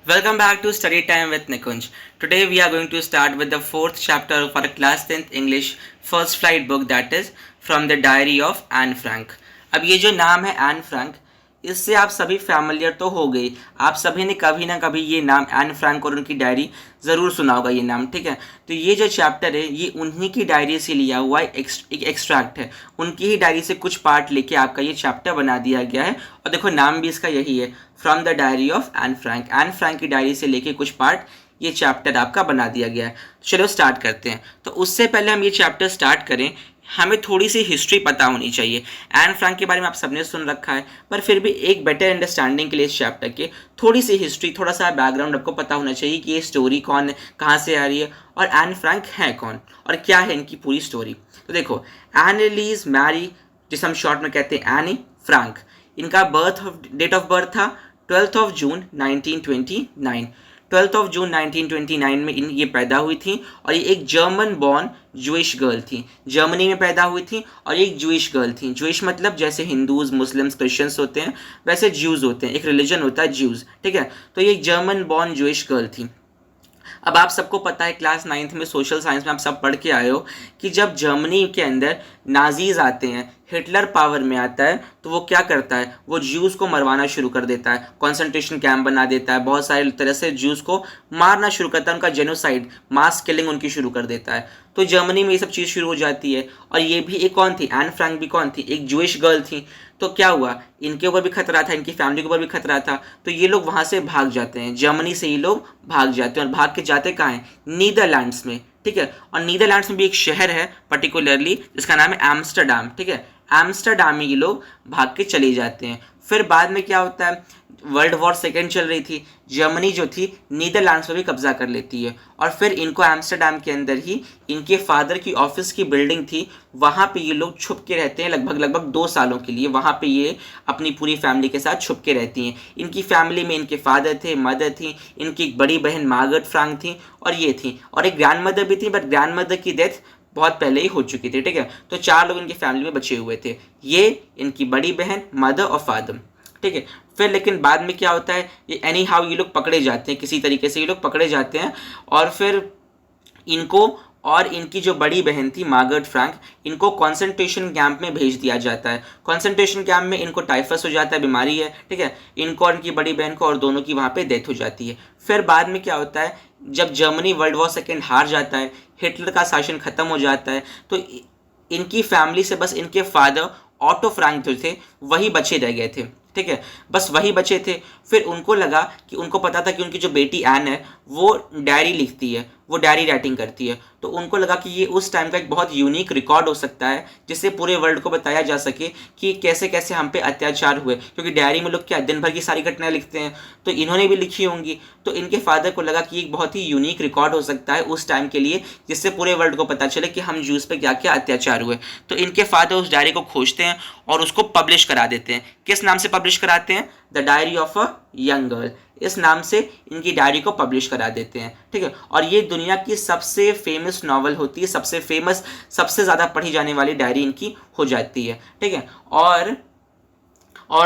Welcome back to Study Time with Nikunj. Today we are going to start with the fourth chapter of our class 10th English first flight book, that is From the Diary of Anne Frank. अब ये जो नाम है Anne Frank, इससे आप सभी familiar तो हो गई। आप सभी ने कभी ना कभी ये नाम एन फ्रैंक और उनकी डायरी ज़रूर सुना होगा ये नाम, ठीक है। तो ये जो चैप्टर है ये उन्हीं की डायरी से लिया हुआ एक एक्सट्रैक्ट है। उनकी ही डायरी से कुछ पार्ट लेके आपका ये चैप्टर बना दिया गया है। और देखो नाम भी इसका यही है, from the diary of Anne Frank. Anne Frank की डायरी से लेके कुछ पार्ट ये चैप्टर आपका बना दिया गया है। तो चलो स्टार्ट करते हैं। तो उससे पहले हम ये चैप्टर स्टार्ट करें, हमें थोड़ी सी हिस्ट्री पता होनी चाहिए। एन फ्रैंक के बारे में आप सबने सुन रखा है, पर फिर भी एक बेटर अंडरस्टैंडिंग के लिए इस चैप्टर के थोड़ी सी हिस्ट्री, थोड़ा सा बैकग्राउंड आपको पता होना चाहिए कि ये स्टोरी कौन है, कहाँ से आ रही है और एन फ्रैंक है कौन और क्या है इनकी पूरी स्टोरी। तो देखो, एन एलिस मैरी, जिसे हम शॉर्ट में कहते हैं एनी फ्रैंक, इनका डेट ऑफ बर्थ था 12 ऑफ जून 1929। 12 ऑफ जून 1929 में ये पैदा हुई थी और ये एक जर्मन बॉर्न जूइश गर्ल थी। जर्मनी में पैदा हुई थी और ये एक जूइश गर्ल थी। जूइश मतलब जैसे हिंदूज, मुस्लिम्स, क्रिश्चियंस होते हैं वैसे ज्यूज़ होते हैं, एक रिलीजन होता है ज्यूज़, ठीक है। तो ये एक जर्मन बॉर्न जूइश गर्ल थी। अब आप सबको पता है, क्लास 9th में सोशल साइंस में आप सब पढ़ के आए हो कि जब जर्मनी के अंदर नाजीज आते हैं, हिटलर पावर में आता है, तो वो क्या करता है, वो ज्यूज़ को मरवाना शुरू कर देता है, कॉन्सेंट्रेशन कैंप बना देता है, बहुत सारे तरह से ज्यूज़ को मारना शुरू करता है, उनका जेनोसाइड, मास किलिंग उनकी शुरू कर देता है। तो जर्मनी में ये सब चीज़ शुरू हो जाती है। और ये भी एक कौन थी, एन फ्रैंक भी कौन थी, एक जूइश गर्ल थी। तो क्या हुआ, इनके ऊपर भी खतरा था, इनकी फैमिली के ऊपर भी खतरा था। तो ये लोग वहाँ से भाग जाते हैं, जर्मनी से ये लोग भाग जाते हैं। और भाग के जाते कहाँ हैं, नीदरलैंड्स में, ठीक है। और नीदरलैंड्स में भी एक शहर है पर्टिकुलरली जिसका नाम है एम्स्टरडैम, ठीक है। एम्स्टरडैम में ये लोग भाग के चले जाते हैं। फिर बाद में क्या होता है, वर्ल्ड वॉर सेकेंड चल रही थी, जर्मनी जो थी नीदरलैंड्स पर भी कब्जा कर लेती है। और फिर इनको एम्स्टरडैम के अंदर ही इनके फादर की ऑफिस की बिल्डिंग थी, वहाँ पे ये लोग छुप के रहते हैं लगभग 2 सालों के लिए। वहाँ पे ये अपनी पूरी फैमिली के साथ छुप के रहती हैं। इनकी फैमिली में इनके फादर थे, मदर थी, इनकी एक बड़ी बहन मार्गरेट फ्रैंक थी और ये थी, और एक ग्रैंड मदर भी थी, बट ग्रैंड मदर की डेथ बहुत पहले ही हो चुकी थी, ठीक है। तो 4 लोग इनकी फैमिली में बचे हुए थे, ये, इनकी बड़ी बहन, मदर और फादर, ठीक है। फिर लेकिन बाद में क्या होता है, ये एनी हाउ ये लोग पकड़े जाते हैं, किसी तरीके से ये लोग पकड़े जाते हैं। और फिर इनको और इनकी जो बड़ी बहन थी मार्गरेट फ्रैंक, इनको कॉन्सेंट्रेशन कैंप में भेज दिया जाता है। कॉन्सेंट्रेशन कैंप में इनको टाइफस हो जाता है, बीमारी है, ठीक है। इनको और इनकी बड़ी बहन को और दोनों की वहाँ पे डेथ हो जाती है। फिर बाद में क्या होता है, जब जर्मनी वर्ल्ड वॉर सेकेंड हार जाता है, हिटलर का शासन खत्म हो जाता है, तो इनकी फैमिली से बस इनके फादर ऑटो फ्रैंक जो थे वही बचे रह गए थे, ठीक है, बस वही बचे थे। फिर उनको लगा कि, उनको पता था कि उनकी जो बेटी एन है वो डायरी लिखती है, वो डायरी राइटिंग करती है। तो उनको लगा कि ये उस टाइम का एक बहुत यूनिक रिकॉर्ड हो सकता है जिससे पूरे वर्ल्ड को बताया जा सके कि कैसे कैसे हम पे अत्याचार हुए, क्योंकि डायरी में लोग क्या दिन भर की सारी घटनाएं लिखते हैं, तो इन्होंने भी लिखी होंगी। तो इनके फादर को लगा कि एक बहुत ही यूनिक रिकॉर्ड हो सकता है उस टाइम के लिए, जिससे पूरे वर्ल्ड को पता चले कि हम जूस पे क्या क्या अत्याचार हुए। तो इनके फादर उस डायरी को खोजते हैं और उसको पब्लिश करा देते हैं। किस नाम से पब्लिश कराते हैं, the diary of a young girl, इस नाम से इनकी डायरी को पब्लिश करा देते हैं, ठीक है। और ये दुनिया की सबसे फेमस नॉवल होती है, सबसे फेमस, सबसे ज़्यादा पढ़ी जाने वाली डायरी इनकी हो जाती है, ठीक है। और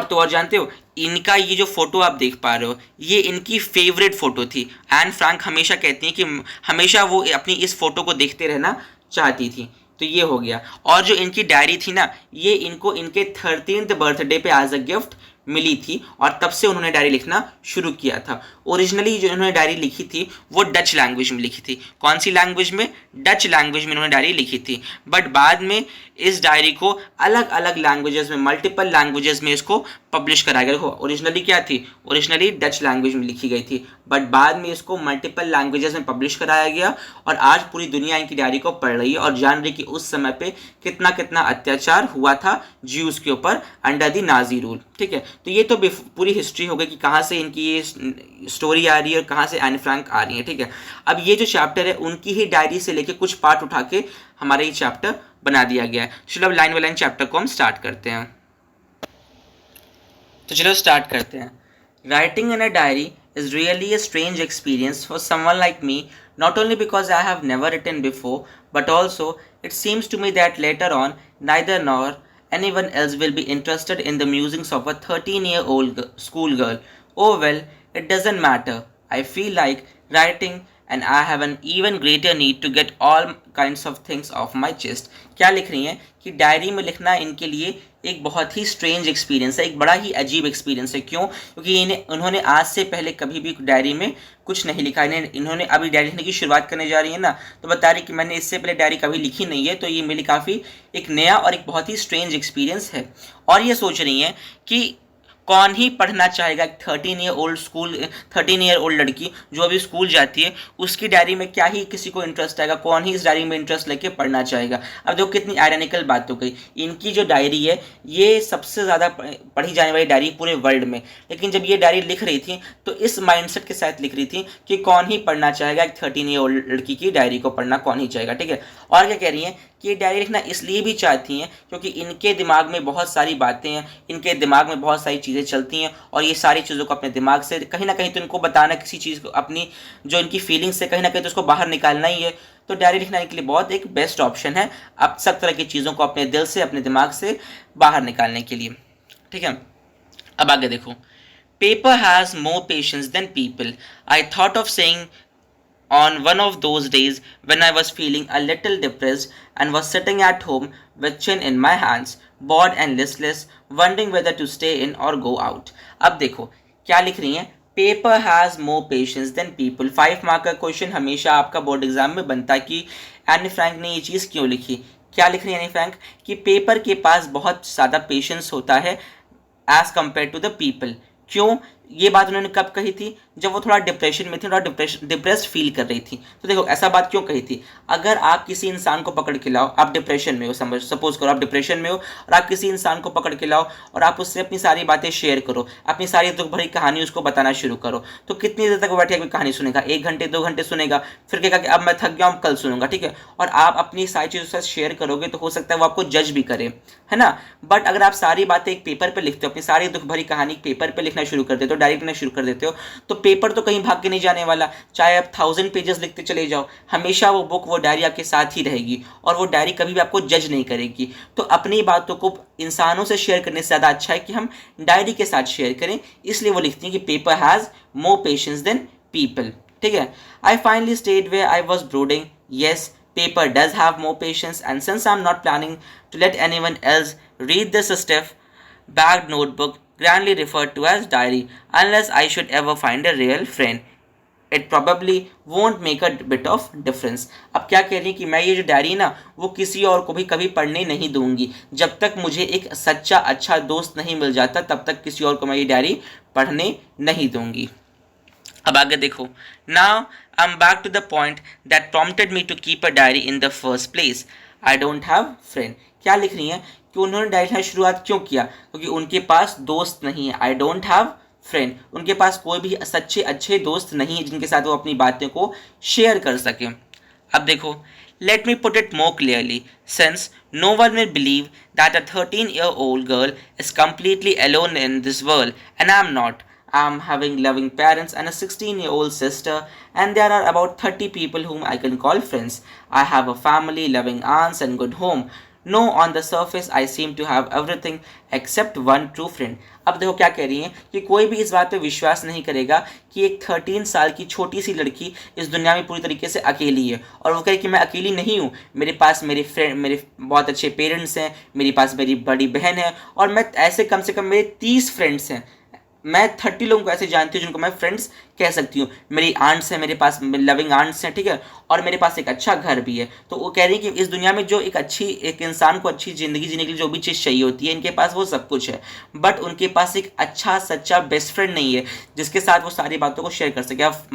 तो और जानते हो, इनका ये जो फोटो आप देख पा रहे हो, ये इनकी फेवरेट फोटो थी। एन फ्रैंक हमेशा कहती हैं कि हमेशा वो अपनी इस फोटो को देखते रहना चाहती थी। तो ये हो गया। और जो इनकी डायरी थी ना, ये इनको इनके 13th बर्थडे पे एज अ गिफ्ट मिली थी और तब से उन्होंने डायरी लिखना शुरू किया था। ओरिजिनली जो इन्होंने डायरी लिखी थी वो डच लैंग्वेज में लिखी थी। कौन सी लैंग्वेज में, डच लैंग्वेज में इन्होंने डायरी लिखी थी। बट बाद में इस डायरी को अलग अलग लैंग्वेजेस में, मल्टीपल लैंग्वेजेस में इसको पब्लिश कराया गया। देखो ओरिजिनली क्या थी, ओरिजिनली डच लैंग्वेज में लिखी गई थी, बट बाद में इसको मल्टीपल लैंग्वेजेस में पब्लिश कराया गया। और आज पूरी दुनिया इनकी डायरी को पढ़ रही है और जान रही कि उस समय पे कितना कितना अत्याचार हुआ था ज्यूज के ऊपर अंडर द नाजी रूल, ठीक है। तो ये तो पूरी हिस्ट्री हो गई कि कहाँ से इनकी ये स्टोरी आ रही है और कहाँ से एन फ्रैंक आ रही है, ठीक है। अब ये जो चैप्टर है उनकी ही डायरी से लेके कुछ पार्ट उठा के हमारा ये चैप्टर बना दिया गया है। चलो अब लाइन बाय लाइन चैप्टर को हम स्टार्ट करते हैं। तो चलो स्टार्ट करते हैं। Writing in a diary is really a strange experience for someone like me, not only because I have never written before, but also it seems to me that later on neither nor anyone else will be interested in the musings of a 13-year-old schoolgirl. Oh well, it doesn't matter. I feel like writing and I have an even greater need to get all kinds of things off my chest. क्या लिख रही हैं कि diary में लिखना इनके लिए एक बहुत ही स्ट्रेंज एक्सपीरियंस है, एक बड़ा ही अजीब एक्सपीरियंस है। क्यों? क्योंकि उन्होंने आज से पहले कभी भी डायरी में कुछ नहीं लिखा। इन्होंने अभी डायरी लिखने की शुरुआत करने जा रही है ना, तो बता रही कि मैंने इससे पहले डायरी कभी लिखी नहीं है, तो ये मेरे काफ़ी एक नया और एक बहुत ही स्ट्रेंज एक्सपीरियंस है। और ये सोच रही हैं कि कौन ही पढ़ना चाहेगा एक 13 ईयर ओल्ड लड़की जो अभी स्कूल जाती है, उसकी डायरी में क्या ही किसी को इंटरेस्ट आएगा, कौन ही इस डायरी में इंटरेस्ट लेके पढ़ना चाहेगा। अब देखो कितनी आयरनिकल बात हो गई। इनकी जो डायरी है ये सबसे ज़्यादा पढ़ी जाने वाली डायरी पूरे वर्ल्ड में, लेकिन जब ये डायरी लिख रही थी तो इस माइंडसेट के साथ लिख रही थी कि कौन ही पढ़ना चाहेगा, एक 13 ईयर ओल्ड लड़की की डायरी को पढ़ना कौन ही चाहेगा। ठीक है, और क्या कह रही हैं कि ये डायरी लिखना इसलिए भी चाहती हैं क्योंकि इनके दिमाग में बहुत सारी बातें हैं, इनके दिमाग में बहुत सारी चीज़ें चलती हैं, और ये सारी चीज़ों को अपने दिमाग से कहीं ना कहीं तो इनको बताना, किसी चीज़ को अपनी जो इनकी फीलिंग्स है कहीं ना कहीं तो उसको बाहर निकालना ही है। तो डायरी लिखना इनके लिए बहुत एक बेस्ट ऑप्शन है अब सब तरह की चीज़ों को अपने दिल से, अपने दिमाग से बाहर निकालने के लिए। ठीक है, अब आगे देखो। Paper has more patience than people. I thought of saying on one of those days when I was feeling a little depressed and was sitting at home with chin in my hands, bored and listless, wondering whether to stay in or go out. अब देखो क्या लिख रही हैं, paper has more patience than people. 5 mark का question हमेशा आपका board exam में बनता है कि एनी फ्रैंक ने ये चीज़ क्यों लिखी। क्या लिख रही है एनी फ्रैंक कि पेपर के पास बहुत ज़्यादा पेशेंस होता है as compared to the people. क्यों? ये बात उन्होंने कब कही थी? जब वो थोड़ा डिप्रेशन में थी, थोड़ा डिप्रेस्ड फील कर रही थी। तो देखो ऐसा बात क्यों कही थी, अगर आप किसी इंसान को पकड़ के लाओ, आप डिप्रेशन में हो, सपोज करो आप डिप्रेशन में हो और आप किसी इंसान को पकड़ के लाओ और आप उससे अपनी सारी बातें शेयर करो, अपनी सारी दुख भरी कहानी उसको बताना शुरू करो, तो कितनी देर तक वो बैठे कहानी सुनेगा? 1 घंटे 2 घंटे सुनेगा, फिर कहेगा कि अब मैं थक गया हूँ, कल सुनूंगा। ठीक है, और आप अपनी सारी चीज़ों से शेयर करोगे तो हो सकता है वो आपको जज भी करे, है ना। बट अगर आप सारी बातें एक पेपर पर लिखते हो, अपनी सारी दुख भरी कहानी पेपर पर लिखना शुरू कर देते हो, डायरी लिखना शुरू कर देते हो, तो पेपर तो कहीं भाग के नहीं जाने वाला। चाहे आप 1000 पेजेस लिखते चले जाओ, हमेशा वो बुक, वो डायरी आपके साथ ही रहेगी और वो डायरी कभी भी आपको जज नहीं करेगी। तो अपनी बातों को इंसानों से शेयर करने से ज़्यादा अच्छा है कि हम डायरी के साथ शेयर करें। इसलिए वो लिखती हैं कि paper has more patience than people. ठीक है, I finally stayed where I was brooding, yes paper does have more patience, and since I'm not planning to let anyone else read this stiff bagged notebook grandly referred to as diary unless I should ever find a real friend, it probably won't make a bit of difference. अब क्या कह रही है कि मैं ये जो diary ना वो किसी और को भी कभी पढ़ने नहीं दूंगी, जब तक मुझे एक सच्चा अच्छा दोस्त नहीं मिल जाता तब तक किसी और को मैं ये डायरी पढ़ने नहीं दूंगी। अब आगे देखो। Now I am back to the point that prompted me to keep a diary in the first place, I don't have friend. क्या लिख रही हैं कि उन्होंने डायरी लिखना शुरुआत क्यों किया? क्योंकि उनके पास दोस्त नहीं है। आई डोंट हैव फ्रेंड, उनके पास कोई भी सच्चे अच्छे दोस्त नहीं है जिनके साथ वो अपनी बातें को शेयर कर सके। अब देखो, let me put it more clearly, since no one will believe that a 13-year-old girl is completely alone in this world, and I'm not. I'm having loving parents and a 16-year-old sister, and there are about 30 people whom I can call friends. I have a family, loving aunts, and good home. No, on the surface I seem to have everything except one true friend. अब देखो क्या कह रही हैं कि कोई भी इस बात पे विश्वास नहीं करेगा कि एक 13 साल की छोटी सी लड़की इस दुनिया में पूरी तरीके से अकेली है, और वो कह रही कि मैं अकेली नहीं हूँ, मेरे पास मेरे फ्रेंड, मेरे बहुत अच्छे पेरेंट्स हैं, मेरे पास मेरी बड़ी बहन है, और मैं ऐसे कम से कम मेरे 30 फ्रेंड्स हैं। मैं 30 लोगों को ऐसे जानती हूँ जिनको मैं फ्रेंड्स कह सकती हूँ। मेरी आंट्स हैं, मेरे पास लविंग आंट्स हैं, ठीक है, और मेरे पास एक अच्छा घर भी है। तो वो कह रही है कि इस दुनिया में जो एक इंसान को अच्छी ज़िंदगी जीने के लिए जो भी चीज़ चाहिए होती है, इनके पास वो सब कुछ है, बट उनके पास एक अच्छा सच्चा बेस्ट फ्रेंड नहीं है जिसके साथ वो सारी बातों को शेयर कर सके। आप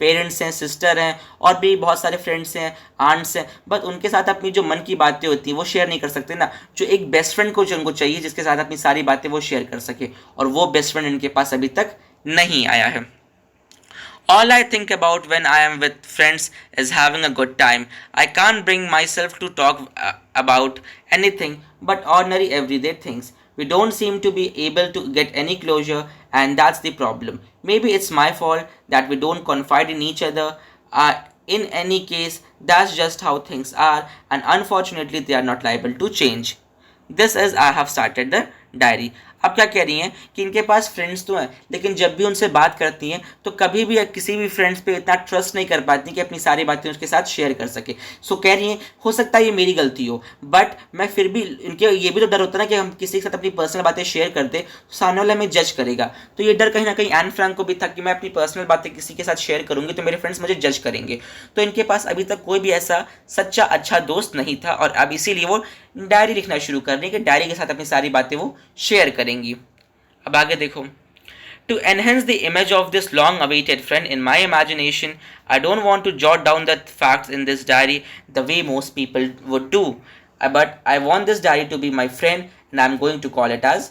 पेरेंट्स हैं, सिस्टर हैं, और भी बहुत सारे फ्रेंड्स हैं, आंट्स हैं, बट उनके साथ अपनी जो मन की बातें होती हैं वो शेयर नहीं कर सकते ना। जो एक बेस्ट फ्रेंड को जो उनको चाहिए जिसके साथ अपनी सारी बातें वो शेयर कर सके, और वो बेस्ट फ्रेंड इनके पास अभी तक नहीं आया है। All I think about when I am with friends is having a good time. I can't bring myself to talk about anything but ordinary everyday things. We don't seem to be able to get any closure, and that's the problem. Maybe it's my fault that we don't confide in each other. In any case, that's just how things are, and unfortunately they are not liable to change. This is I have started the diary. अब क्या कह रही हैं कि इनके पास friends तो हैं, लेकिन जब भी उनसे बात करती हैं तो कभी भी किसी भी फ्रेंड्स पे इतना ट्रस्ट नहीं कर पाती कि अपनी सारी बातें उसके साथ शेयर कर सके। सो कह रही हैं हो सकता है ये मेरी गलती हो, बट मैं फिर भी, इनके ये भी तो डर होता है ना कि हम किसी के साथ अपनी पर्सनल बातें शेयर करते तो सामने वाला हमें जज करेगा। तो ये डर कहीं ना कहीं एन फ्रैंक को भी था कि मैं अपनी पर्सनल बातें किसी के साथ शेयर करूंगी तो मेरे फ्रेंड्स मुझे जज करेंगे। तो इनके पास अभी तक कोई भी ऐसा सच्चा अच्छा दोस्त नहीं था, और अब इसीलिए वो डायरी लिखना शुरू कर रही है कि डायरी के साथ अपनी सारी बातें वो शेयर करेंगी। अब आगे देखो, To enhance the image of this long awaited friend in my imagination, I don't want to jot down the facts in this diary the way most people would do. But I want this diary to be my friend and I'm going to call it as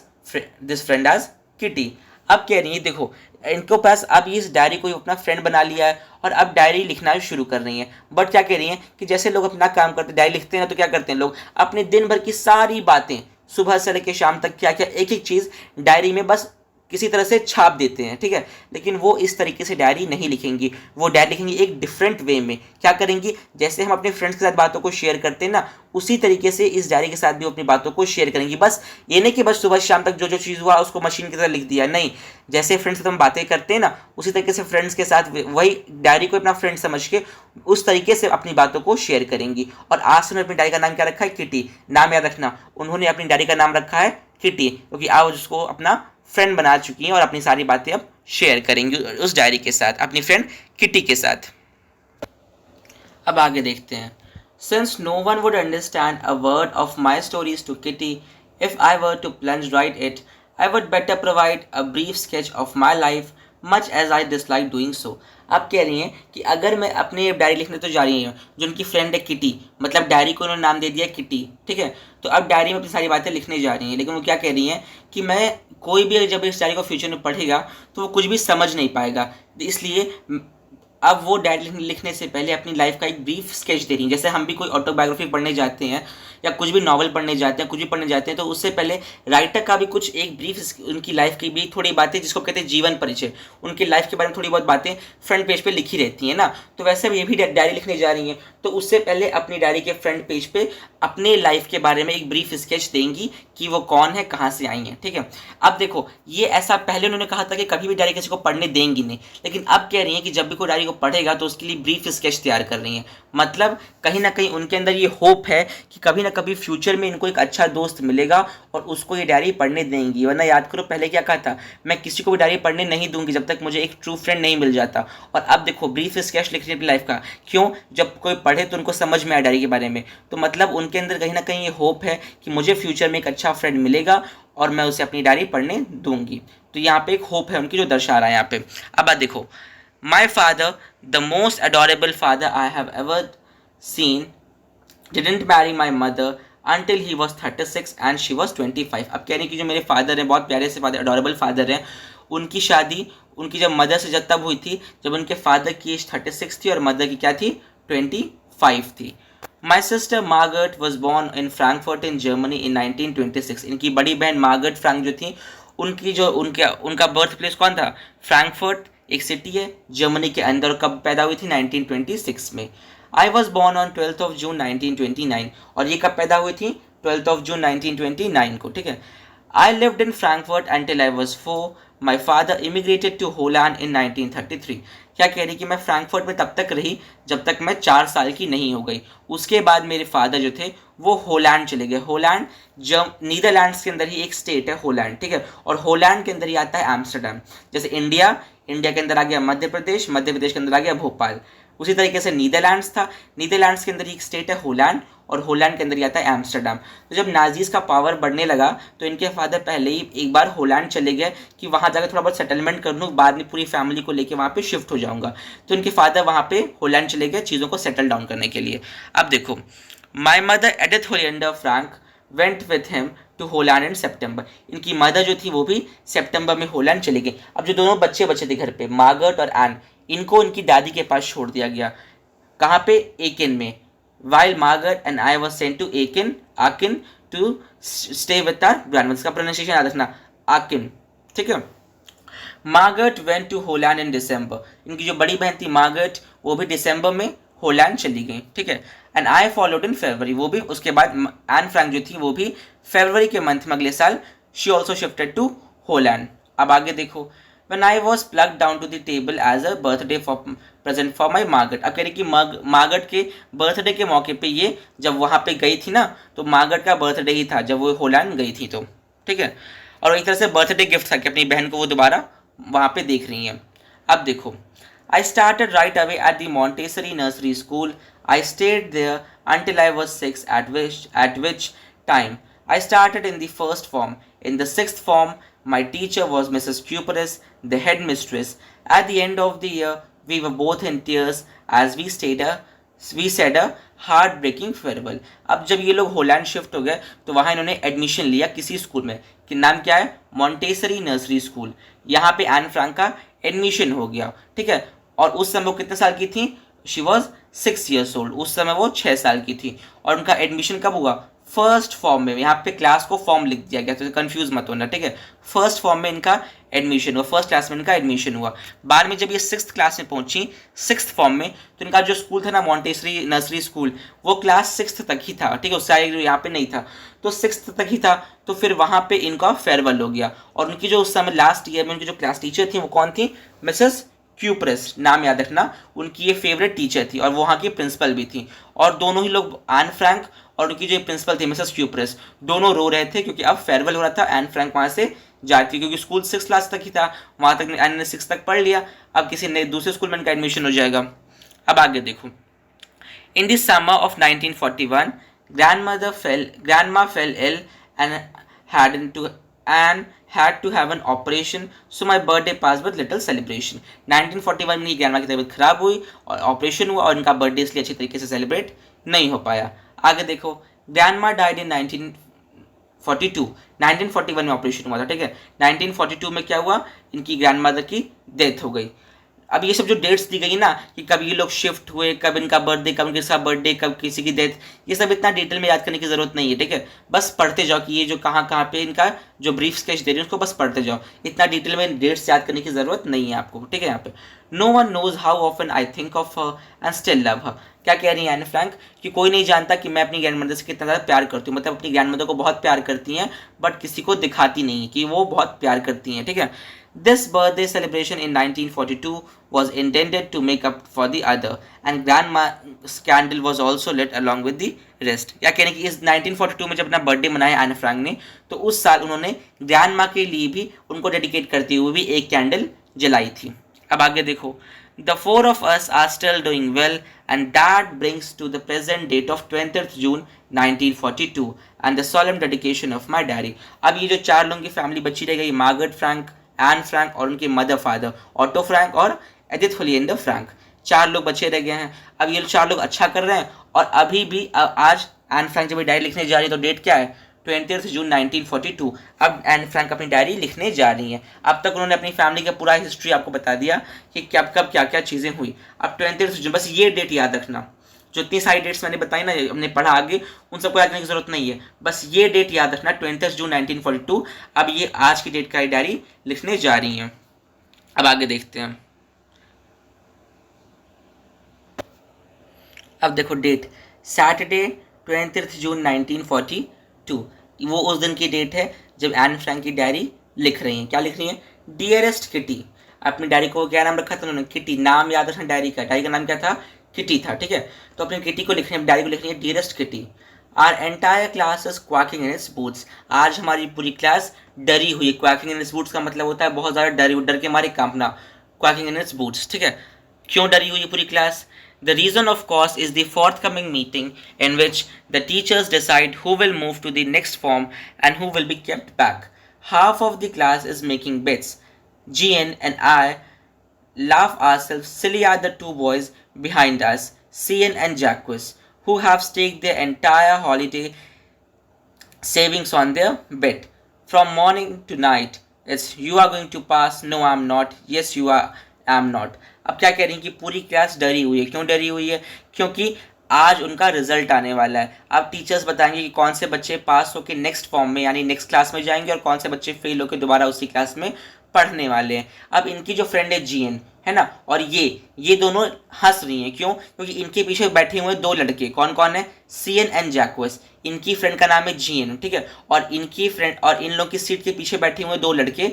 this friend as Kitty. अब कह रही है देखो, इनको पास अब इस diary को अपना फ्रेंड बना लिया है और अब डायरी लिखना शुरू कर रही हैं। बट क्या कह रही हैं कि जैसे लोग अपना काम करते डायरी लिखते हैं तो क्या करते हैं लोग अपने दिन भर की सारी बातें सुबह से लेकर शाम तक क्या क्या एक एक चीज़ डायरी में बस किसी तरह से छाप देते हैं, ठीक है। लेकिन वो इस तरीके से डायरी नहीं लिखेंगी, वो डायरी लिखेंगी एक डिफरेंट वे में। क्या करेंगी, जैसे हम अपने फ्रेंड्स के साथ बातों को शेयर करते हैं ना, उसी तरीके से इस डायरी के साथ भी अपनी बातों को शेयर करेंगी। बस ये नहीं कि बस सुबह शाम तक जो जो चीज़ हुआ उसको मशीन की तरह लिख दिया, नहीं, जैसे फ्रेंड्स के साथ हम बातें करते हैं ना उसी तरीके से फ्रेंड्स के साथ वही डायरी को अपना फ्रेंड समझ के उस तरीके से अपनी बातों को शेयर करेंगी। और आज से अपनी डायरी का नाम क्या रखा है, किटी। नाम याद रखना, उन्होंने अपनी डायरी का नाम रखा है किटी, क्योंकि आज उसको अपना फ्रेंड बना चुकी हैं और अपनी सारी बातें अब शेयर करेंगी उस डायरी के साथ, अपनी फ्रेंड किटी के साथ। अब आगे देखते हैं। Since no one would understand a word of my stories to Kitty if I were to plunge right it, I would better provide a brief sketch of my life much as I dislike doing so. अब कह रही हैं कि अगर मैं अपने diary लिखने तो जा रही हूँ, जो उनकी फ्रेंड है किटी, मतलब डायरी को उन्होंने नाम दे दिया किटी, ठीक है। तो अब डायरी में अपनी सारी बातें लिखने जा रही हैं, लेकिन वो क्या कह रही हैं कि मैं कोई भी जब इस डायरी को फ्यूचर में पढ़ेगा तो वो कुछ भी समझ नहीं पाएगा, इसलिए अब वो डायरी लिखने से पहले अपनी लाइफ का एक ब्रीफ स्केच दे रही हैं। जैसे हम भी कोई ऑटोबायोग्राफी पढ़ने जाते हैं या कुछ भी नॉवल पढ़ने जाते हैं, कुछ भी पढ़ने जाते हैं, तो उससे पहले राइटर का भी कुछ एक ब्रीफ उनकी लाइफ की भी थोड़ी बातें, जिसको कहते हैं जीवन परिचय, उनकी लाइफ के बारे में थोड़ी बहुत बातें फ्रंट पेज पे लिखी रहती हैं ना। तो वैसे ये भी डायरी लिखने जा रही हैं, तो उससे पहले अपनी डायरी के फ्रंट पेज पे अपने लाइफ के बारे में एक ब्रीफ स्केच देंगी कि वो कौन है, कहाँ से आई हैं, ठीक है। अब देखो, ये ऐसा पहले उन्होंने कहा था कि कभी भी डायरी किसी को पढ़ने देंगी नहीं, लेकिन अब कह रही हैं कि जब भी कोई डायरी को पढ़ेगा तो उसके लिए ब्रीफ स्केच तैयार कर रही हैं। मतलब कहीं ना कहीं उनके अंदर ये होप है कि कभी ना कभी फ्यूचर में इनको एक अच्छा दोस्त मिलेगा और उसको ये डायरी पढ़ने देंगी। वरना याद करो पहले क्या कहा था, मैं किसी को भी डायरी पढ़ने नहीं दूंगी जब तक मुझे एक ट्रू फ्रेंड नहीं मिल जाता। और अब देखो ब्रीफ स्केच लिख रही है अपनी लाइफ का, क्यों, जब कोई पढ़े तो उनको समझ में आए डायरी के बारे में। तो मतलब उनके अंदर कहीं ना कहीं ये होप है कि मुझे फ्यूचर में एक अच्छा फ्रेंड मिलेगा और मैं उसे अपनी डायरी पढ़ने दूंगी। तो यहाँ पे एक होप है उनकी जो दर्शा रहा है यहाँ पे। अब देखो, my father, the most adorable father I have ever seen, didn't marry my mother until he was 36 and she was 25। अब कह रही कि जो मेरे फादर हैं, बहुत प्यारे से फादर, अडोरेबल फादर हैं, उनकी शादी उनकी जब मदर से जब तब हुई थी जब उनके फादर की एज 36 थी और मदर की क्या थी, 25 थी। My sister Margaret was born in Frankfurt in Germany in 1926। इनकी बड़ी बहन मार्गरेट फ्रैंक जो थी, उनकी जो उनका बर्थ प्लेस कौन था, फ्रैंकफर्ट एक सिटी है जर्मनी के अंदर। कब पैदा हुई थी, 1926 में। I was born on 12th of June 1929। और ये कब पैदा हुई थी, 12th of June 1929 को, ठीक है। I lived in Frankfurt until I was 4। My father immigrated to Holland in 1933। क्या कह रही कि मैं फ्रैंकफर्ट में तब तक रही जब तक मैं 4 साल की नहीं हो गई। उसके बाद मेरे फादर जो थे वो होलैंड चले गए। होलैंड नीदरलैंड्स के अंदर ही एक स्टेट है होलैंड, ठीक है। और होलैंड के अंदर ही आता है एम्स्टर्डम। जैसे इंडिया के अंदर आ गया मध्य प्रदेश के अंदर आ गया भोपाल, उसी तरीके से नीदरलैंड्स था, नीदरलैंड्स के अंदर एक स्टेट है होलैंड और होलैंड के अंदर ही आता है एम्स्टर्डम। तो जब नाजीज का पावर बढ़ने लगा तो इनके फादर पहले ही एक बार होलैंड चले गए कि वहाँ जाकर थोड़ा बहुत सेटलमेंट कर लूँ, बाद में पूरी फैमिली को लेके वहाँ पे शिफ्ट हो जाऊँगा। तो इनके फादर वहाँ पे होलैंड चले गए चीज़ों को सेटल डाउन करने के लिए। अब देखो, my mother Edith Hollander Frank went with him to Holland in September. इनकी मदर जो थी वो भी सितंबर में होलैंड चली गई। अब जो दोनों बच्चे थे घर पे, मार्गरेट और एन, इनको इनकी दादी के पास छोड़ दिया गया। कहाँ पे, एकिन में। While Margaret and I was sent to Aachen to stay with our grandmother. का प्रोनाउंसिएशन याद रखना, आकिन, ठीक है। Margaret went to Holland in December. इनकी जो बड़ी बहन थी मार्गरेट, वो भी दिसंबर में होलैंड चली गई, ठीक है। एंड आई फॉलोड इन फरवरी, वो भी उसके बाद एन फ्रैंक जो थी वो भी फरवरी के मंथ में अगले साल she also shifted to Holland. अब आगे देखो, when I was plucked down to the table as a birthday for present for my Margaret. अब कह रही कि मार्गरेट के बर्थडे के मौके पे ये जब वहाँ पे गई थी ना, तो मार्गरेट का बर्थडे ही था जब वो होलैंड गई थी, तो ठीक है। और एक तरह से बर्थडे गिफ्ट था कि अपनी बहन को वो दोबारा वहाँ पे देख रही हैं। अब देखो, I started right away at the Montessori nursery school. I stayed there until I was 6, at which time I started in the first form. In the sixth form, my teacher was Mrs. Cuperis, the headmistress. At the end of the year, we were both in tears as we said a heart breaking farewell. अब जब ये लोग Holland shift हो गए तो वहाँ इन्होंने admission लिया किसी स्कूल में, कि नाम क्या है, मॉन्टेसरी नर्सरी स्कूल। यहाँ पे एन फ्रैंक का एडमिशन हो गया, ठीक है। और उस समय वो कितने साल की थी, शी वॉज 6 years old, उस समय वो 6 साल की थी। और उनका एडमिशन कब हुआ, फर्स्ट फॉर्म में। यहाँ पे क्लास को फॉर्म लिख दिया गया तो कंफ्यूज मत होना, ठीक है। फर्स्ट फॉर्म में इनका एडमिशन हुआ, फर्स्ट क्लास में इनका एडमिशन हुआ। बाद में जब ये 6th क्लास में पहुंची, 6th फॉर्म में, तो इनका जो स्कूल था ना मॉन्टेसरी नर्सरी स्कूल, वो क्लास 6th तक ही था, ठीक है, उससे आगे यहाँ पे नहीं था, तो 6th तक ही था। तो फिर वहाँ पे इनका फेयरवेल हो गया। और उनकी जो उस समय लास्ट ईयर में उनकी जो क्लास टीचर थी वो कौन थी, मिसेस क्यूप्रेस, नाम याद रखना, उनकी ये फेवरेट टीचर थी और वो वहाँ की प्रिंसिपल भी थी। और दोनों ही लोग, एन फ्रैंक और उनकी जो प्रिंसिपल थी मिसेस क्यूप्रेस, दोनों रो रहे थे क्योंकि अब फेयरवेल हो रहा था। एन फ्रैंक वहाँ से जाती, क्योंकि स्कूल 6th क्लास तक ही था, वहाँ तक एन ने 6 तक पढ़ लिया, अब किसी नए दूसरे स्कूल में इनका एडमिशन हो जाएगा। अब आगे देखो, in this summer of 1941 grandma fell ill and had to have an operation, so my birthday passed with little celebration. 1941 में ग्रैंडमा की तबीयत खराब हुई और ऑपरेशन हुआ और इनका बर्थडे इसलिए अच्छी तरीके से सेलिब्रेट नहीं हो पाया। आगे देखो, ग्रैंडमा डाइड इन 1942, 1941 में ऑपरेशन हुआ था, ठीक है। 1942 में क्या हुआ, इनकी ग्रैंडमदर की डेथ हो गई। अब ये सब जो डेट्स दी गई ना, कि कब ये लोग शिफ्ट हुए, कब इनका बर्थडे, कब किसका बर्थडे, कब किसी की डेथ, ये सब इतना डिटेल में याद करने की जरूरत नहीं है, ठीक है। बस पढ़ते जाओ कि ये जो कहाँ पे इनका जो ब्रीफ स्केच दे रही है उसको बस पढ़ते जाओ, इतना डिटेल में डेट्स याद करने की जरूरत नहीं है आपको, ठीक है। यहाँ पे no one knows how often I think of her and still love her. क्या कह रही है एन फ्रैंक, कि कोई नहीं जानता कि मैं अपनी ग्रैंड मदर से कितना ज़्यादा प्यार करती हूँ, मतलब अपनी ग्रैंड मदर को बहुत प्यार करती हैं, बट किसी को दिखाती नहीं है कि वो बहुत प्यार करती हैं, ठीक है। This birthday celebration in 1942 was intended to make up for the other, and grandma's candle was also lit along with the rest. क्या कहने की इस 1942 में जब अपना बर्थडे मनाया एन फ्रैंक ने, तो उस साल उन्होंने ग्रैंडमा के लिए भी उनको डेडिकेट करते हुए भी एक कैंडल जलाई थी। अब आगे देखो, The 4 of us are still doing well, and that brings to the present date of 20th June 1942 and the solemn dedication of my diary. अब ये जो 4 लोगों की फैमिली बची रह गई, मार्गरेट फ्रैंक, एन फ्रैंक और उनके मदर फादर ऑटो फ्रैंक और एडिथ होलिएंडर फ्रैंक, 4 लोग बचे रह गए हैं। अब ये 4 लोग अच्छा कर रहे हैं और अभी भी आज एन फ्रैंक जब डायरी लिखने जा रही है तो डेट क्या है, 20th जून 1942। अब एन फ्रैंक अपनी डायरी लिखने जा रही हैं। अब तक उन्होंने अपनी फैमिली का पूरा हिस्ट्री आपको बता दिया कि कब कब क्या क्या चीज़ें हुई। अब 20th जून, बस ये डेट याद रखना, जो इतनी सारी डेट्स मैंने बताई ना, हमने पढ़ा आगे, उन सबको याद करने की जरूरत नहीं है, बस ये डेट याद रखना, 20th जून 1942। अब ये आज की डेट का डायरी लिखने जा रही हैं। अब आगे देखते हैं। अब देखो डेट, सैटरडे 20th जून 1942, वो उस दिन की डेट है जब एन फ्रैंक की डायरी लिख रही हैं। क्या लिख रही हैं, डियरेस्ट किटी। अपनी डायरी को क्या नाम रखा था उन्होंने, किटी। नाम याद रखना डायरी का, डायरी का नाम क्या था, किटी था, ठीक है। तो अपनी किटी को लिखने, डायरी को लिखनी है dearest Kitty. Our entire class is quaking in its boots. आज हमारी पूरी क्लास डरी हुई है। क्वैकिंग इन इट्स बूट्स का मतलब होता है बहुत ज़्यादा डर के हमारे कांपना, क्वैकिंग इन इट्स बूट्स, ठीक है। क्यों डरी हुई है पूरी class? The reason, of course, is the forthcoming meeting in which the teachers decide who will move to the next form and who will be kept back. Half of the class is making bets. Gian and I laugh ourselves silly at the 2 boys behind us, Cian and Jacques, who have staked their entire holiday savings on their bet. From morning to night, it's you are going to pass, no I'm not, yes you are, I'm not. अब क्या कह रही हैं कि पूरी class डरी हुई है। क्यों डरी हुई है? क्योंकि आज उनका रिजल्ट आने वाला है। अब टीचर्स बताएंगे कि कौन से बच्चे पास होकर नेक्स्ट फॉर्म में यानी नेक्स्ट क्लास में जाएंगे और कौन से बच्चे फेल होकर दोबारा उसी क्लास में पढ़ने वाले हैं। अब इनकी जो फ्रेंड है जीएन, है ना, और ये दोनों हंस रही हैं। क्यों? क्योंकि इनके पीछे बैठे हुए दो लड़के, कौन कौन है? सीएन एंड जैक्वेस। इनकी फ्रेंड का नाम है जीएन, ठीक है, और इनकी फ्रेंड और इन लोग की सीट के पीछे बैठे हुए दो लड़के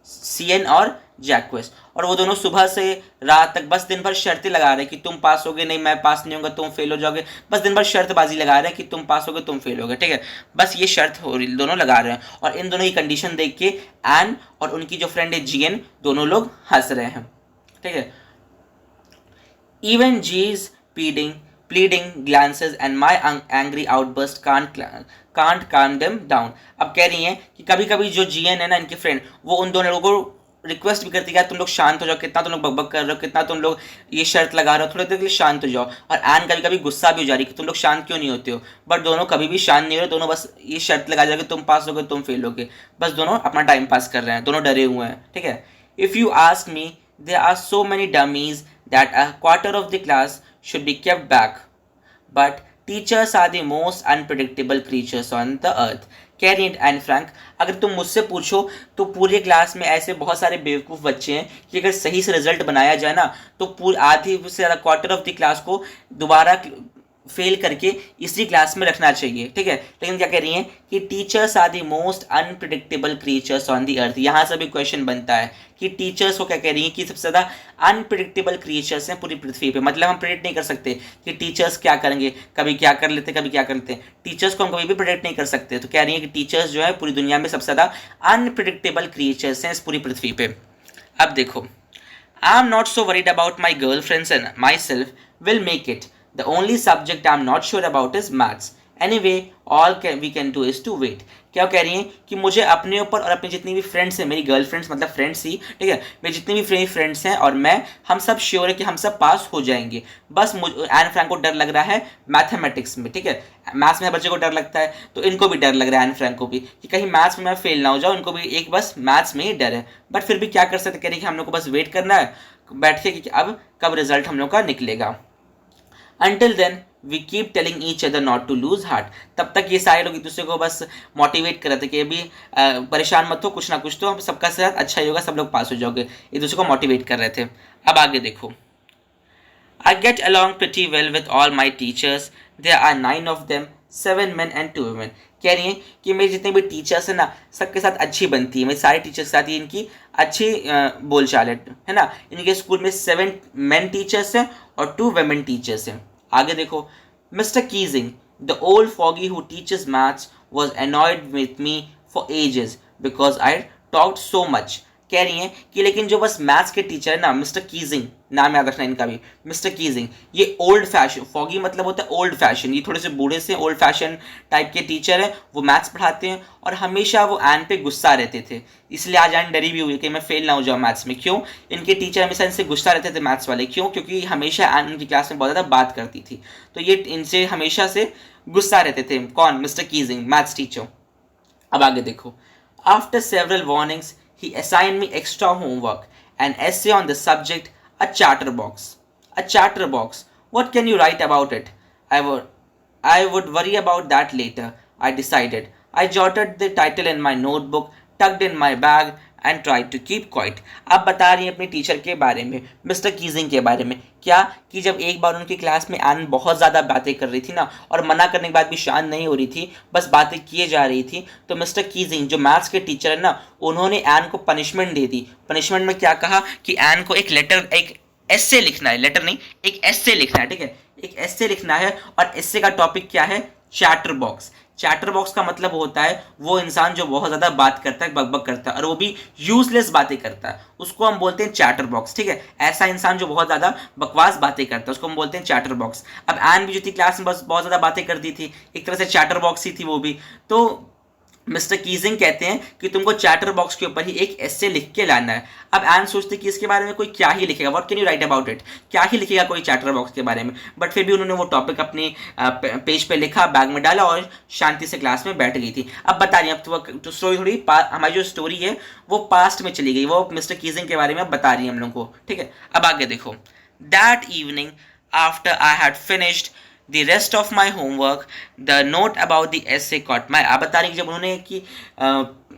सीएन और जैक्वेस, और वो दोनों सुबह से रात तक बस दिन भर शर्तें लगा रहे हैं कि तुम पास होगे, नहीं मैं पास नहीं होगा, तुम फेल हो जाओगे, बस दिन भर शर्तबाजी लगा रहे हैं कि तुम पास होगे तुम फेल होगे, ठीक है, बस ये शर्त हो रही, दोनों लगा रहे हैं। और इन दोनों की कंडीशन देख के एन और उनकी जो फ्रेंड है जीएन, दोनों लोग हंस रहे हैं, ठीक है। Even G's pleading glances and my angry outburst can't calm them down. अब कह रही हैं कि कभी कभी जो जीएन है ना, इनके फ्रेंड, वो उन दोनों लोगों को रिक्वेस्ट भी करती है, तुम लोग शांत हो जाओ, कितना तुम लोग बकबक कर रहे हो, कितना तुम लोग ये शर्त लगा रहे हो, थोड़ी देर के लिए शांत हो जाओ। और एन कभी कभी गुस्सा भी हो जा रही है कि तुम लोग शांत क्यों नहीं होते हो, बट दोनों कभी भी शांत नहीं हो रहे, दोनों बस ये शर्त लगा जा कि तुम पास होगे तुम फेल होगे, बस दोनों अपना टाइम पास कर रहे हैं, दोनों डरे हुए हैं, ठीक है। If you ask me, there are so many dummies that a quarter of the class should be kept back. But teachers are the most unpredictable creatures on the earth. कह रही है एन फ्रैंक, अगर तुम मुझसे पूछो तो पूरे class में ऐसे बहुत सारे बेवकूफ़ बच्चे हैं कि अगर सही से रिजल्ट बनाया जाए ना तो पूरी आधी से ज़्यादा क्वार्टर ऑफ द क्लास को दोबारा फेल करके इसी क्लास में रखना चाहिए, ठीक है। लेकिन क्या कह रही हैं कि teachers are the most unpredictable creatures on the earth. यहाँ से भी क्वेश्चन बनता है कि टीचर्स को क्या कह रही हैं कि सबसे ज़्यादा अनप्रिडिक्टेबल क्रिएचर्स हैं पूरी पृथ्वी पे, मतलब हम प्रिडिक्ट नहीं कर सकते कि टीचर्स क्या करेंगे, कभी क्या कर लेते कभी क्या कर लेते हैं, टीचर्स को हम कभी भी प्रिडिक्ट नहीं कर सकते। तो कह रही हैं कि टीचर्स जो है पूरी दुनिया में सबसे ज़्यादा अनप्रिडिक्टेबल क्रिएचर्स हैं इस पूरी पृथ्वी पे। अब देखो, I am not so worried about my girl friends and my self will make it. The only subject I'm not sure about is maths. Anyway, we can do is to wait. क्या कह रही हैं कि मुझे अपने ऊपर और अपनी जितनी भी फ्रेंड्स हैं, मेरी गर्लफ्रेंड्स मतलब फ्रेंड्स ही, ठीक है, मेरी जितनी भी फ्रेंड्स हैं और मैं, हम सब श्योर है कि हम सब पास हो जाएंगे। बस एन फ्रैंक को डर लग रहा है मैथमेटिक्स में, ठीक है, मैथ्स में बच्चे को डर लगता है तो इनको भी डर लग रहा है एन फ्रैंक को भी कि कहीं मैथ्स में मैं फेल ना हो जाऊँ, इनको भी एक बस मैथ्स में ही डर है। बट फिर भी क्या कर सकते, कह रही है कि हम लोग को बस वेट करना है बैठ के कि अब कब रिजल्ट हम लोग का निकलेगा। Until then, we keep telling each other not to lose heart. तब तक ये सारे लोग एक दूसरे को बस मोटिवेट कर रहे थे कि अभी परेशान मत हो, कुछ ना कुछ तो सबका साथ अच्छा ही होगा, सब लोग पास हो जाओगे, एक दूसरे को मोटिवेट कर रहे थे। अब आगे देखो, I get along pretty well with all my teachers. There are 9 of them, 7 men and 2 women. कह रही हैं कि मेरे जितने भी टीचर्स हैं ना सबके साथ अच्छी बनती है, मेरे सारे टीचर्स के साथ ही इनकी अच्छी बोलचाल है ना। इनके स्कूल में 7 मेन टीचर्स हैं और 2 वेमेन टीचर्स हैं। आगे देखो, mister Keesing, the old foggy who teachers maths was annoyed with me for ages because I talked so much. कह रही हैं कि लेकिन जो बस मैथ्स के टीचर है ना, मिस्टर कीजिंग, नाम याद रखना इनका भी, मिस्टर कीजिंग, ये ओल्ड फैशन, फॉगी मतलब होता है ओल्ड फैशन, ये थोड़े से बूढ़े से ओल्ड फैशन टाइप के टीचर हैं, वो मैथ्स पढ़ाते हैं और हमेशा वो एन पे गुस्सा रहते थे, इसलिए आज एन डरी भी हुई कि मैं फेल ना हो जाऊँ मैथ्स में। क्यों? इनके टीचर हमेशा इनसे गुस्सा रहते थे मैथ्स वाले। क्यों? क्योंकि हमेशा एन उनकी क्लास में बहुत ज़्यादा बात करती थी, तो ये इनसे हमेशा से गुस्सा रहते थे। कौन? Mister Keesing, maths teacher. अब आगे देखो, after several warnings he assigned me extra homework, an essay on the subject, a chatterbox. A chatterbox. What can you write about it? I would worry about that later, I decided. I jotted the title in my notebook, tucked in my bag, and tried to keep quiet. अब बता रही हैं अपने teacher के बारे में, mister Keesing के बारे में। क्या कि जब एक बार उनकी क्लास में एन बहुत ज़्यादा बातें कर रही थी ना और मना करने के बाद भी शांत नहीं हो रही थी, बस बातें किए जा रही थी, तो मिस्टर कीजिंग जो मैथ्स के टीचर है ना, उन्होंने एन को पनिशमेंट दे दी। पनिशमेंट में क्या कहा कि एन को एक एस्से लिखना है, लेटर नहीं, एक एस्से लिखना है, ठीक है, एक एस्से लिखना है और एस्से का टॉपिक क्या है? Chatter box. चैटर बॉक्स का मतलब होता है वो इंसान जो बहुत ज़्यादा बात करता है, बकबक करता है और वो भी यूजलेस बातें करता है, उसको हम बोलते हैं चैटर बॉक्स, ठीक है। ऐसा इंसान जो बहुत ज़्यादा बकवास बातें करता है उसको हम बोलते हैं चैटर बॉक्स। अब एन भी जो थी क्लास में बस बहुत ज़्यादा बातें करती थी, एक तरह से चैटर बॉक्स ही थी वो भी। तो मिस्टर कीजिंग कहते हैं कि तुमको चैटर बॉक्स के ऊपर ही एक एस्से लिख के लाना है। अब एन सोचती कि इसके बारे में कोई क्या ही लिखेगा, what can you right about it, क्या ही लिखेगा कोई चैटर बॉक्स के बारे में। बट फिर भी उन्होंने वो टॉपिक अपने पेज पे लिखा, बैग में डाला और शांति से क्लास में बैठ गई थी। अब बता रही अब तो स्टोरी थोड़ी हमारी जो स्टोरी है वो पास्ट में चली गई, वो मिस्टर कीजिंग के बारे में बता रही है हम लोग को, ठीक है। अब आगे देखो, that evening after I had finished the rest of my homework, the note about the essay caught my। आप बता रही कि जब उन्होंने कि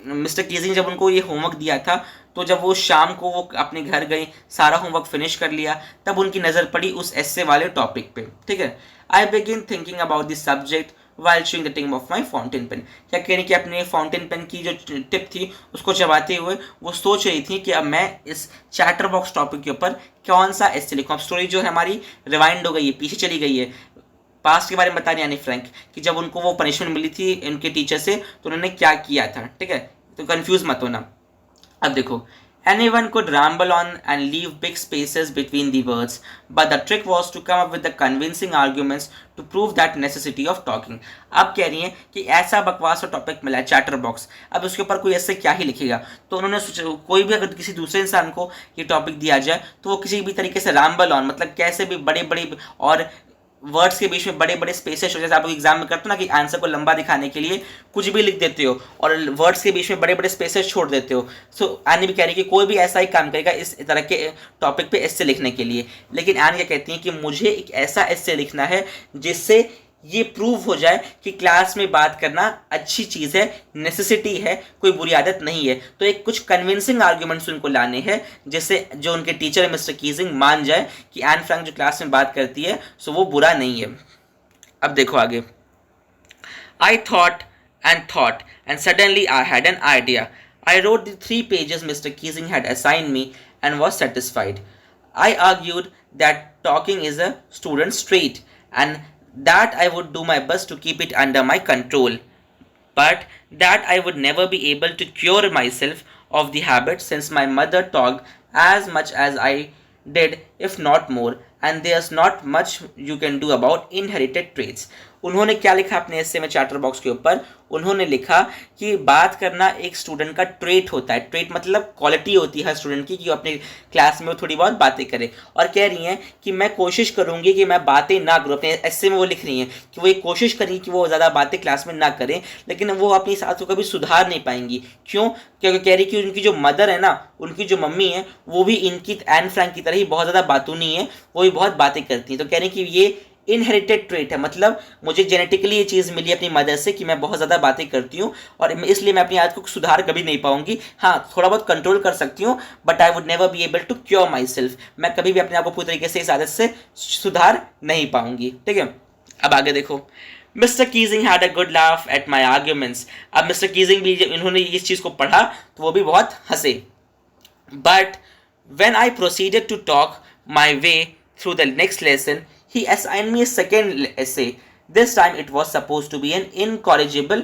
मिस्टर कीजिंग जब उनको ये होमवर्क दिया था तो जब वो शाम को वो अपने घर गई, सारा होमवर्क फिनिश कर लिया, तब उनकी नज़र पड़ी उस एस्से वाले टॉपिक पे, ठीक है। I begin thinking about this subject while chewing the tip of my fountain pen. क्या कह रही कि अपने फाउंटेन पेन की जो टिप थी उसको चबाते हुए वो सोच रही थी कि अब मैं इस चैटर बॉक्स टॉपिक के ऊपर कौन सा एस्से लिखूँ। अब स्टोरी जो है हमारी रिवाइंड हो गई है, पीछे चली गई है, पास्ट के बारे में बता रही एनी फ्रैंक कि जब उनको वो पनिशमेंट मिली थी उनके टीचर से तो उन्होंने क्या किया था, ठीक है। तो कंफ्यूज मत होना। अब देखो, anyone could ramble on and leave big spaces between the words, but the trick was to come up with the convincing arguments to prove that necessity of talking. अब कह रही हैं कि ऐसा बकवास का टॉपिक मिला है चैटर बॉक्स, अब उसके ऊपर कोई ऐसे क्या ही लिखेगा। तो उन्होंने सोचा कोई भी अगर किसी दूसरे इंसान को ये टॉपिक दिया जाए तो वो किसी भी तरीके से रैम्बल ऑन, मतलब कैसे भी बड़े बड़े और वर्ड्स के बीच में बड़े बड़े स्पेसेस हो, जैसे आप एग्जाम में करते हो ना कि आंसर को लंबा दिखाने के लिए कुछ भी लिख देते हो और वर्ड्स के बीच में बड़े बड़े स्पेसेस छोड़ देते हो। सो एनी भी कह रही है कि कोई भी ऐसा ही काम करेगा इस तरह के टॉपिक पे एस्से लिखने के लिए। लेकिन एन क्या कहती हैं कि मुझे एक ऐसा एस्से लिखना है जिससे ये प्रूव हो जाए कि क्लास में बात करना अच्छी चीज़ है, नेसेसिटी है, कोई बुरी आदत नहीं है। तो एक कुछ कन्विंसिंग आर्ग्यूमेंट्स उनको लाने हैं जिससे जो उनके टीचर है मिस्टर कीजिंग मान जाए कि एन फ्रैंक जो क्लास में बात करती है सो वो बुरा नहीं है। अब देखो आगे। I thought and suddenly I had an idea. I wrote the 3 pages mister Keesing had assigned me and was satisfied. I argued that talking is a student's trait and that I would do my best to keep it under my control, but that I would never be able to cure myself of the habit since my mother talked as much as I did, if not more, and there's not much you can do about inherited traits. उन्होंने क्या लिखा अपने एस्से में chatter box के ऊपर? उन्होंने लिखा कि बात करना एक स्टूडेंट का ट्रेट होता है। ट्रेट मतलब क्वालिटी होती है हर स्टूडेंट की कि वो अपने क्लास में वो थोड़ी बहुत बातें करे। और कह रही हैं कि मैं कोशिश करूंगी कि मैं बातें ना करूँ। अपने एस्से में वो लिख रही हैं कि वो एक कोशिश करेंगी कि वो ज़्यादा बातें क्लास में ना करें, लेकिन वो अपनी साथ को कभी सुधार नहीं पाएंगी। क्यों? क्योंकि कह रही कि उनकी जो मदर है ना, उनकी जो मम्मी है, वो भी इनकी एन फ्रैंक की तरह ही बहुत ज़्यादा बातूनी है, वो भी बहुत बातें करती हैं। तो कह रही कि ये इनहेरिटेड ट्रेट है, मतलब मुझे जेनेटिकली ये चीज़ मिली अपनी मदर से कि मैं बहुत ज़्यादा बातें करती हूँ और इसलिए मैं अपनी आदत को सुधार कभी नहीं पाऊंगी। हाँ, थोड़ा बहुत कंट्रोल कर सकती हूँ, but I would never be able to cure myself. मैं कभी भी अपने आप को पूरी तरीके से इस आदत से सुधार नहीं पाऊंगी, ठीक है। अब आगे देखो। Mister Keesing had a good laugh at my arguments. अब मिस्टर कीजिंग भी जब इन्होंने इस चीज़ को पढ़ा तो वो भी बहुत हंसे। But when I proceeded to talk my way through the next lesson, he assigned me a second essay. This time it was supposed to be an incorrigible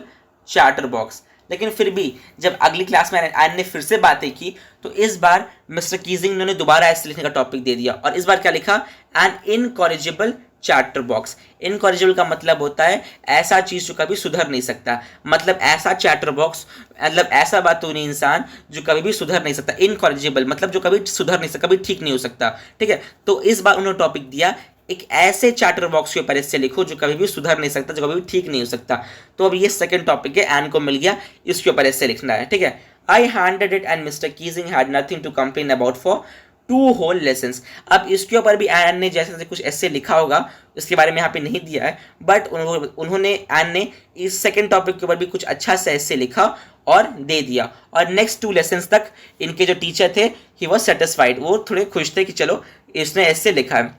chatterbox. लेकिन फिर भी जब अगली क्लास में एन ने फिर से बातें की तो इस बार मिस्टर कीजिंग ने दोबारा ऐसे लिखने का टॉपिक दे दिया और इस बार क्या लिखा? An incorrigible chatterbox. Incorrigible का मतलब होता है ऐसा चीज़ जो कभी सुधर नहीं सकता, मतलब ऐसा चैटर बॉक्स, मतलब ऐसा बातूनी इंसान जो कभी भी सुधर नहीं सकता। इनकॉरिजिबल मतलब जो कभी सुधर नहीं सकता, कभी ठीक नहीं हो सकता, ठीक है। तो इस बार उन्होंने टॉपिक दिया एक ऐसे चैटर बॉक्स के ऊपर इससे लिखो जो कभी भी सुधर नहीं सकता, जो कभी भी ठीक नहीं हो सकता। तो अब ये सेकंड टॉपिक है, एन को मिल गया, इसके ऊपर इससे लिखना है, ठीक है। I handed it and Mister Keesing had nothing to complain about for 2 whole lessons। अब इसके ऊपर भी एन ने जैसे कुछ ऐसे लिखा होगा, इसके बारे में यहाँ पे नहीं दिया है, बट उन्होंने एन ने इस सेकंड टॉपिक के ऊपर भी कुछ अच्छा सा ऐसे लिखा और दे दिया। और नेक्स्ट 2 lessons तक इनके जो टीचर थे ही वॉज सेटिस्फाइड, वो थोड़े खुश थे कि चलो इसने ऐसे लिखा है।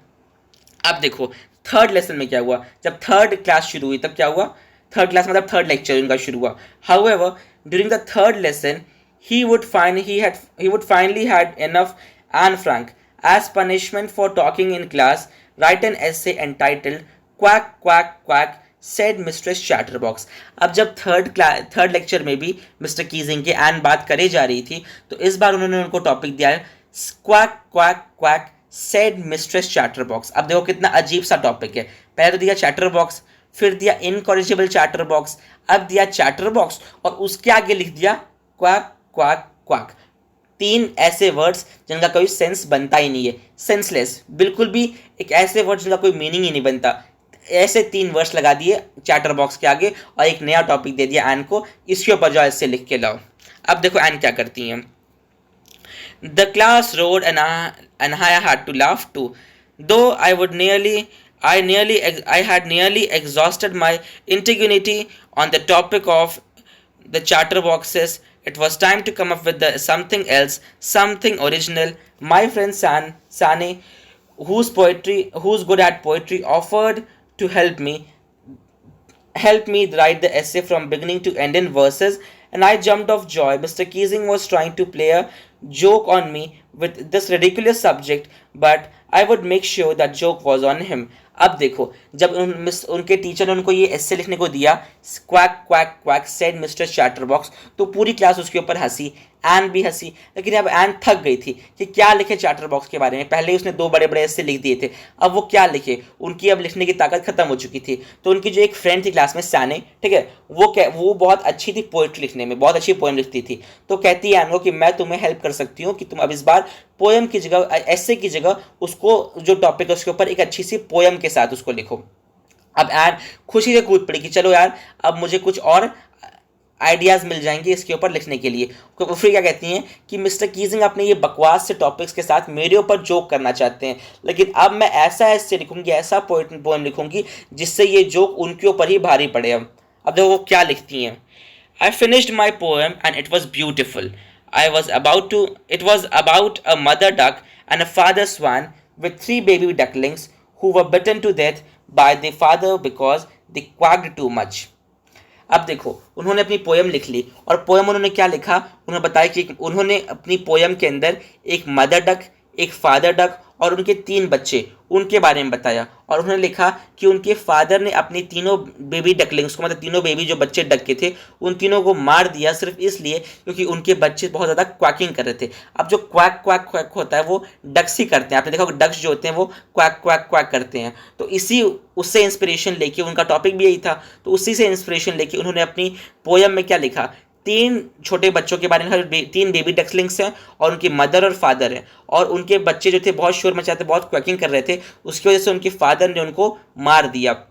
अब देखो थर्ड लेसन में क्या हुआ। जब थर्ड क्लास शुरू हुई तब क्या हुआ? थर्ड क्लास मतलब थर्ड लेक्चर इनका शुरू हुआ। However during the third lesson he would finally had enough Anne Frank, as punishment for talking in class, write an essay entitled Quack Quack Quack, said Mistress Chatterbox। अब जब third lecture में भी mister Keesing के N बात करे जा रही थी तो इस बार उन्होंने उनको टॉपिक दिया है quack quack quack said Mistress Chatterbox। अब देखो कितना अजीब सा टॉपिक है। पहले तो दिया चैटर बॉक्स, फिर दिया इनकॉरिजिबल चैटर बॉक्स, अब दिया चैटर बॉक्स और उसके आगे लिख दिया क्वाक क्वाक क्वाक। 3 ऐसे वर्ड्स जिनका कोई सेंस बनता ही नहीं है, सेंसलेस, बिल्कुल भी एक ऐसे वर्ड्स जिनका कोई मीनिंग ही नहीं बनता। ऐसे 3 वर्ड्स लगा दिए चैटर बॉक्स के आगे और एक नया टॉपिक दे दिया एन को, इसके ऊपर जाओ ऐसे लिख के लाओ। अब देखो एन क्या करती हैं। The class roared and I had to laugh too, though I had nearly exhausted my integrity on the topic of the chatterboxes It was time to come up with something else, something original. My friend Sane, who's good at poetry, offered to help me write the essay from beginning to end in verses, and I jumped off joy. Mr. Keesing was trying to play a joke on me with this ridiculous subject, but I would make sure that joke was on him. अब देखो, जब उनके teacher ने उनको ये एस्से लिखने को दिया, quack quack quack said mister chatterbox, तो पूरी क्लास उसके ऊपर हंसी, एन भी हंसी। लेकिन अब एन थक गई थी कि क्या लिखे चैटरबॉक्स के बारे में। पहले ही उसने 2 बड़े बड़े एस्से लिख दिए थे, अब वो क्या लिखे, उनकी अब लिखने की ताकत खत्म हो चुकी थी। तो उनकी जो एक फ्रेंड थी क्लास में, सैने, ठीक है, वो बहुत अच्छी थी पोइट्री लिखने में, बहुत अच्छी पोएम लिखती थी। तो कहती है एन को कि मैं तुम्हें हेल्प कर सकती हूँ कि तुम अब इस बार पोएम की जगह, एस्से की जगह, उसको जो टॉपिक है उसके ऊपर एक अच्छी सी पोएम के साथ उसको लिखो। अब एन खुशी से कूद पड़ी कि चलो यार, अब मुझे कुछ और आइडियाज़ मिल जाएंगे इसके ऊपर लिखने के लिए। तो फिर क्या कहती हैं कि मिस्टर कीजिंग अपने ये बकवास से टॉपिक्स के साथ मेरे ऊपर जोक करना चाहते हैं, लेकिन अब मैं ऐसा ऐसे लिखूंगी, ऐसा पोएम लिखूंगी जिससे ये जोक उनके ऊपर ही भारी पड़े। अब देखो वो क्या लिखती हैं। I finished my poem and it was beautiful. It was about a mother duck and a father swan with 3 baby ducklings who were bitten to death by the father because they quacked too much. अब देखो, उन्होंने अपनी poem लिख ली, और poem उन्होंने क्या लिखा, उन्होंने बताया कि उन्होंने अपनी पोएम के अंदर एक मदर डक, एक फादर डक और उनके 3 बच्चे, उनके बारे में बताया। और उन्होंने लिखा कि उनके फादर ने अपनी तीनों बेबी डकलिंग्स को, मतलब तीनों बेबी जो बच्चे डक के थे, उन तीनों को मार दिया सिर्फ इसलिए क्योंकि उनके बच्चे बहुत ज़्यादा क्वैकिंग कर रहे थे। अब जो क्वैक क्वैक क्वैक होता है वो डक्स ही करते हैं, आपने देखा डक्स जो होते हैं वो क्वैक क्वैक क्वैक करते हैं। तो उससे इंस्पिरेशन लेके, उनका टॉपिक भी यही था, तो उसी से इंस्पिरेशन लेके उन्होंने अपनी पोएम में क्या लिखा, 3 छोटे बच्चों के बारे में, 3 बेबी डकलिंग्स हैं और उनकी मदर और फादर हैं, और उनके बच्चे जो थे बहुत शोर मचाते, बहुत क्वैकिंग कर रहे थे, उसकी वजह से उनके फादर ने उनको मार दिया।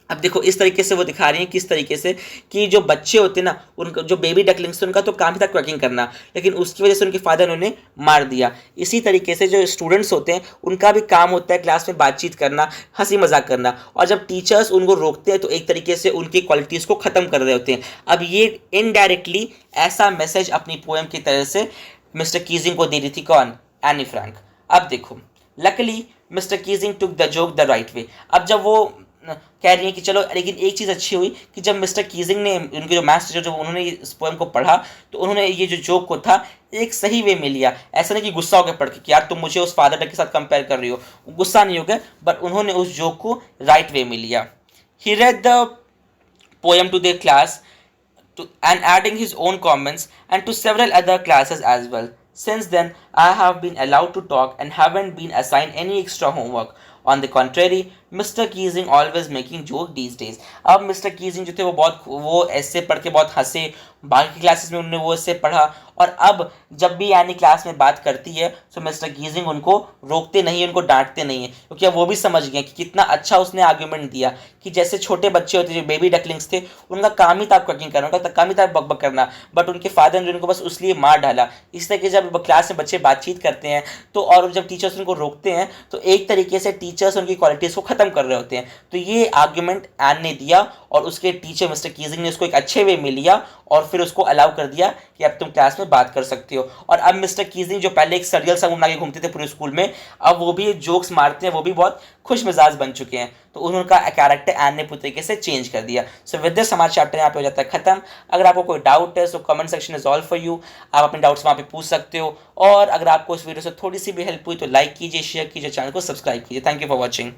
अब देखो इस तरीके से वो दिखा रही हैं किस तरीके से कि जो बच्चे होते हैं ना, उनका जो बेबी डकलिंग्स थे, उनका तो काम ही था क्वैकिंग करना, लेकिन उसकी वजह से उनके फादर ने उन्हें मार दिया। इसी तरीके से जो स्टूडेंट्स होते हैं उनका भी काम होता है क्लास में बातचीत करना, हंसी मजाक करना, और जब टीचर्स उनको रोकते हैं तो एक तरीके से उनकी क्वालिटीज़ को ख़त्म कर रहे होते हैं। अब ये इनडायरेक्टली ऐसा मैसेज अपनी पोएम की तरह से मिस्टर कीजिंग को दे रही थी, कौन, एनी फ्रैंक। अब देखो, luckily mister Keesing took the joke the right way. अब जब वो कह रही है कि चलो, लेकिन एक चीज़ अच्छी हुई कि जब मिस्टर कीजिंग ने, उनके जो मैथ्स टीचर, जब उन्होंने इस पोएम को पढ़ा तो उन्होंने ये जो जोक को था एक सही वे में लिया। ऐसा नहीं कि गुस्सा हो गया पढ़ के कि यार तुम मुझे उस फादर डक के साथ कंपेयर कर रही हो, गुस्सा नहीं हो गया, बट उन्होंने उस जोक को राइट वे में लिया। He read the poem to the class and adding his own comments and to several other classes as well. Since then, I have been allowed to talk and haven't been assigned any extra homework. On the contrary, Mr. Keesing always making joke these days. अब mister Keesing जो थे वो ऐसे पढ़ के बहुत हंसे, बाकी क्लासेस में उन्होंने वो ऐसे पढ़ा, और अब जब भी यानी क्लास में बात करती है तो मिस्टर कीजिंग उनको रोकते नहीं, उनको डांटते नहीं है, क्योंकि अब वो भी समझ गए कि कितना अच्छा उसने आर्ग्यूमेंट दिया कि जैसे छोटे बच्चे होते, जो बेबी डकलिंग्स थे, उनका काम ही था क्वैकिंग करना, उनका काम ही था बकबक करना, बट उनके फादर ने उनको बस उसलिए मार डाला। इस तरह के जब क्लास में बच्चे बातचीत करते हैं तो, और जब टीचर्स उनको रोकते हैं तो एक तरीके से टीचर्स उनकी क्वालिटीज़ को ख़त्म कर रहे होते हैं। तो ये आर्ग्यूमेंट एन ने दिया और उसके टीचर मिस्टर कीजिंग ने उसको एक अच्छे वे में लिया और फिर उसको अलाउ कर दिया कि अब तुम क्लास में बात कर सकते हो। और अब मिस्टर कीजिंग जो पहले एक सर्रियल सा बना के घूमते थे पूरे स्कूल में, अब वो भी जोक्स मारते हैं, वो भी बहुत खुश मिजाज बन चुके हैं। तो उनका कैरेक्टर एन ने पूरी तरीके से चेंज कर दिया। सो विद दिस हमारा चैप्टर यहाँ पे हो जाता है खत्म। अगर आपको कोई डाउट है तो comment section is all for you, आप अपने डाउट्स वहाँ पे पूछ सकते हो। और अगर आपको इस वीडियो से थोड़ी सी भी हेल्प हुई तो लाइक कीजिए, शेयर कीजिए, चैनल को सब्सक्राइब कीजिए। Thank you for watching.